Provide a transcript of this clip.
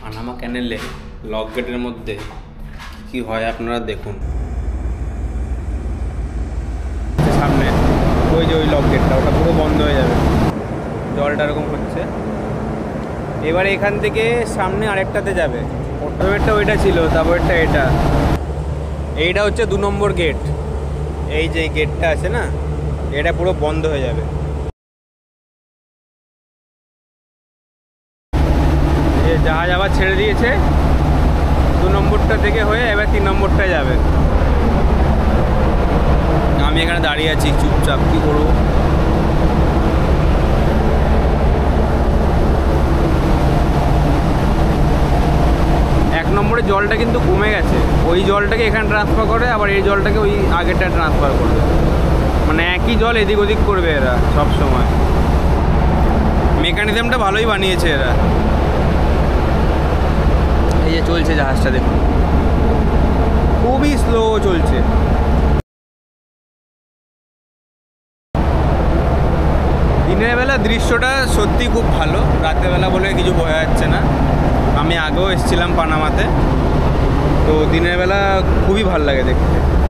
Panama ক্যানেলে lock গেটের মধ্যে কি হয় আপনারা দেখুন। সামনে ওই যে ওই লক গেটটা, ওটা পুরো বন্ধ হয়ে যাবে, জলটা এরকম হচ্ছে। এবারে এখান থেকে সামনে আরেকটাতে যাবে, প্রথমেরটা ওইটা ছিল, তারপরটা এইটা হচ্ছে 2 নম্বর গেট। এই যে গেটটা আছে না, এটা পুরো বন্ধ হয়ে যাবে। জাহাজ আবার ছেড়ে দিয়েছে, 2 নম্বরটা থেকে হয়ে এবার 3 নম্বরটায় যাবে। আমি এখানে দাঁড়িয়ে আছি চুপচাপ, কি করবো। এক নম্বরে জলটা কিন্তু কমে গেছে, ওই জলটাকে এখানে ট্রান্সফার করে, আবার এই জলটাকে ওই আগেরটা ট্রান্সফার করবে, মানে একই জল এদিক ওদিক করবে এরা সব সময়। মেকানিজমটা ভালোই বানিয়েছে এরা। এই যে চলছে জাহাজটা, দেখুন খুবই স্লো চলছে। দিনের বেলা দৃশ্যটা সত্যি খুব ভালো, রাতের বেলা বলে কিছু বোঝা যাচ্ছে না। আমি আগেও এসেছিলাম পানামাতে, তো দিনের বেলা খুবই ভালো লাগে দেখতে।